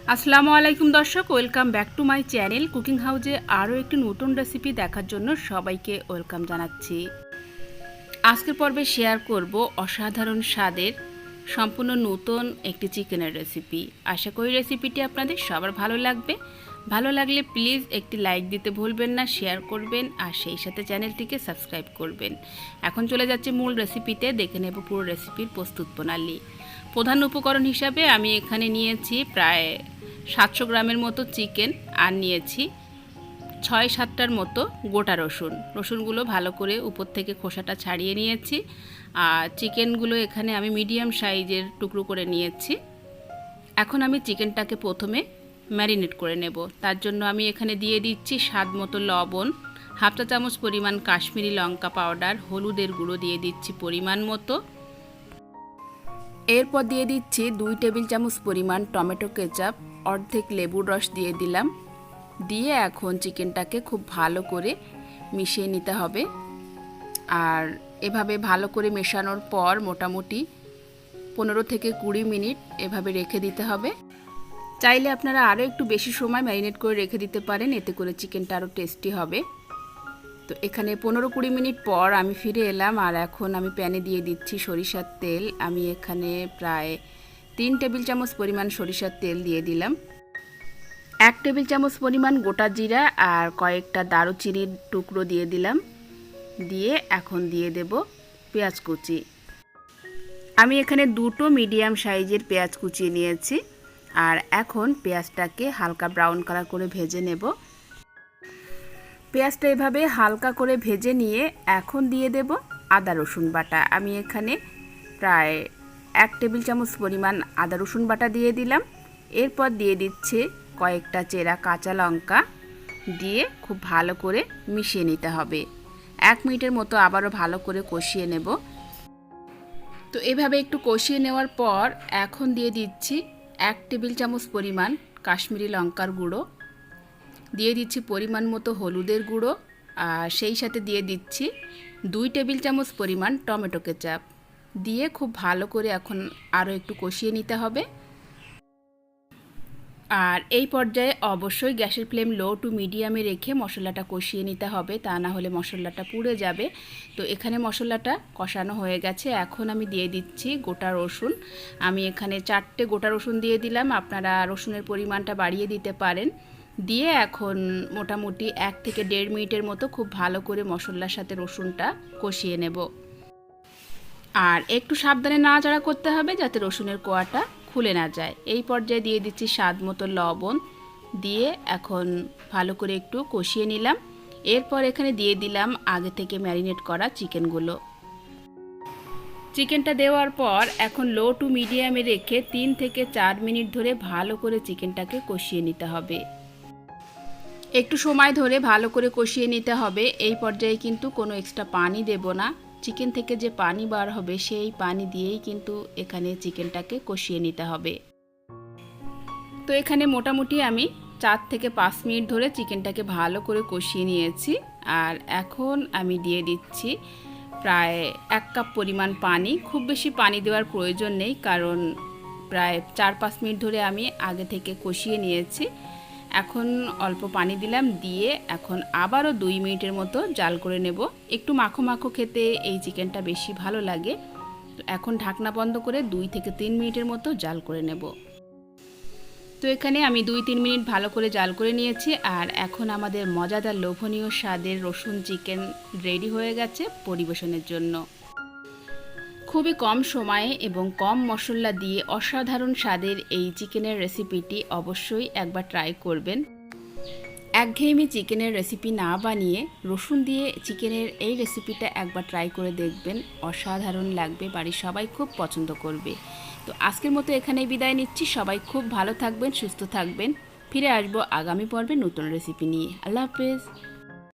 আসসালামু আলাইকুম দর্শক, welcome back to my channel cooking হাউজে আরও একটি নতুন রেসিপি দেখার জন্য সবাইকে ওয়েলকাম জানাচ্ছি। আজকের পর্বে শেয়ার করব অসাধারণ স্বাদের সম্পূর্ণ নতুন একটি চিকেনের রেসিপি। আশা করি রেসিপিটি আপনাদের সবার ভালো লাগবে। ভালো লাগলে প্লিজ একটি লাইক দিতে ভুলবেন না, শেয়ার করবেন আর সেই সাথে চ্যানেলটিকে সাবস্ক্রাইব করবেন। এখন চলে যাচ্ছে মূল রেসিপিতে, দেখে নেব পুরো রেসিপির প্রস্তুত প্রণালী। প্রধান উপকরণ হিসাবে আমি এখানে নিয়েছি প্রায় 700 গ্রামের মতো চিকেন, আর নিয়েছি 6-7টার মতো গোটা রসুনগুলো ভালো করে উপর থেকে খোসাটা ছাড়িয়ে নিয়েছি। আর চিকেনগুলো এখানে আমি মিডিয়াম সাইজের টুকরো করে নিয়েছি। এখন আমি চিকেনটাকে প্রথমে ম্যারিনেট করে নেব। তার জন্য আমি এখানে দিয়ে দিচ্ছি স্বাদ মতো লবণ, হাফ চা চামচ পরিমাণ কাশ্মীরি লঙ্কা পাউডার, হলুদের গুঁড়ো দিয়ে দিচ্ছি পরিমাণ মতো। এরপর দিয়ে দিচ্ছি 2 টেবিল চামচ পরিমাণ টমেটো কেচাপ, অর্ধেক লেবুর রস দিয়ে দিলাম। দিয়ে এখন চিকেনটাকে খুব ভালো করে মিশিয়ে নিতে হবে। আর এভাবে ভালো করে মেশানোর পর মোটামুটি 15 থেকে 20 মিনিট এভাবে রেখে দিতে হবে। চাইলে আপনারা আরও একটু বেশি সময় ম্যারিনেট করে রেখে দিতে পারেন, এতে করে চিকেনটা আরও টেস্টি হবে। তো এখানে 15-20 মিনিট পর আমি ফিরে এলাম, আর এখন আমি প্যানে দিয়ে দিচ্ছি সরিষার তেল। আমি এখানে প্রায় 3 টেবিল চামচ পরিমাণ সরিষার তেল দিয়ে দিলাম। 1 টেবিল চামচ পরিমাণ গোটা জিরা আর কয়েকটা দারুচিনির টুকরো দিয়ে দিলাম। দিয়ে এখন দিয়ে দেব পেঁয়াজ কুচি। আমি এখানে 2টো মিডিয়াম সাইজের পেঁয়াজ কুচিয়ে নিয়েছি। আর এখন পেঁয়াজটাকে হালকা ব্রাউন কালার করে ভেজে নেব। পেঁয়াজটা এভাবে হালকা করে ভেজে নিয়ে এখন দিয়ে দেব আদা রসুন বাটা। আমি এখানে প্রায় 1 টেবিল চামচ পরিমাণ আদা রসুন বাটা দিয়ে দিলাম। এরপর দিয়ে দিচ্ছে কয়েকটা চেরা কাঁচা লঙ্কা, দিয়ে খুব ভালো করে মিশিয়ে নিতে হবে। 1 মিনিটের মতো আবারও ভালো করে কষিয়ে নেব। তো এভাবে একটু কষিয়ে নেওয়ার পর এখন দিয়ে দিচ্ছি 1 টেবিল চামচ পরিমাণ কাশ্মীরি লঙ্কার গুঁড়ো, দিয়ে দিচ্ছি পরিমাণ মতো হলুদের গুঁড়ো, আর সেই সাথে দিয়ে দিচ্ছি 2 টেবিল চামচ পরিমাণ টমেটো কেচাপ। দিয়ে খুব ভালো করে এখন আরও একটু কষিয়ে নিতে হবে। আর এই পর্যায়ে অবশ্যই গ্যাসের ফ্লেম লো টু মিডিয়ামে রেখে মশলাটা কষিয়ে নিতে হবে, তা না হলে মশলাটা পুড়ে যাবে। তো এখানে মশলাটা কষানো হয়ে গেছে। এখন আমি দিয়ে দিচ্ছি গোটা রসুন। আমি এখানে 4টে গোটা রসুন দিয়ে দিলাম, আপনারা রসুনের পরিমাণটা বাড়িয়ে দিতে পারেন। দিয়ে এখন মোটামুটি 1 থেকে 1.5 মিনিটের মতো খুব ভালো করে মশলার সাথে রসুনটা কষিয়ে নেব। আর একটু সাবধানে নাড়াচাড়া করতে হবে যাতে রসুনের কোয়াটা খুলে না যায়। এই পর্যায়ে দিয়ে দিচ্ছি স্বাদ মতো লবণ, দিয়ে এখন ভালো করে একটু কষিয়ে নিলাম। এরপর এখানে দিয়ে দিলাম আগে থেকে ম্যারিনেট করা চিকেনগুলো। চিকেনটা দেওয়ার পর এখন লো টু মিডিয়ামে রেখে 3 থেকে 4 মিনিট ধরে ভালো করে চিকেনটাকে কষিয়ে নিতে হবে। একটু সময় ধরে ভালো করে কষিয়ে নিতে হবে। এই পর্যায়ে কিন্তু কোনো এক্সট্রা পানি দেব না। চিকেন থেকে যে পানি বার হবে সেই পানি দিয়েই কিন্তু এখানে চিকেনটাকে কষিয়ে নিতে হবে। তো এখানে মোটামুটি আমি 4 থেকে 5 মিনিট ধরে চিকেনটাকে ভালো করে কষিয়ে নিয়েছি। আর এখন আমি দিয়ে দিচ্ছি প্রায় 1 কাপ পরিমাণ পানি। খুব বেশি পানি দেওয়ার প্রয়োজন নেই, কারণ প্রায় 4-5 মিনিট ধরে আমি আগে থেকে কষিয়ে নিয়েছি। এখন অল্প পানি দিলাম, দিয়ে এখন আবারও 2 মিনিটের মতো জাল করে নেব। একটু মাখো মাখো খেতে এই চিকেনটা বেশি ভালো লাগে। তো এখন ঢাকনা বন্ধ করে 2 থেকে 3 মিনিটের মতো জাল করে নেব। তো এখানে আমি 2-3 মিনিট ভালো করে জাল করে নিয়েছি। আর এখন আমাদের মজাদার লোভনীয় স্বাদের রসুন চিকেন রেডি হয়ে গেছে পরিবেশনের জন্য। খুবই কম সময়ে এবং কম মশলা দিয়ে অসাধারণ স্বাদের এই চিকেনের রেসিপিটি অবশ্যই একবার ট্রাই করবেন। একঘেয়েমি চিকেনের রেসিপি না বানিয়ে রসুন দিয়ে চিকেনের এই রেসিপিটা একবার ট্রাই করে দেখবেন, অসাধারণ লাগবে, বাড়ির সবাই খুব পছন্দ করবে। তো আজকের মতো এখানেই বিদায় নিচ্ছি। সবাই খুব ভালো থাকবেন, সুস্থ থাকবেন। ফিরে আসবো আগামী পর্বে নতুন রেসিপি নিয়ে। আল্লাহ হাফেজ।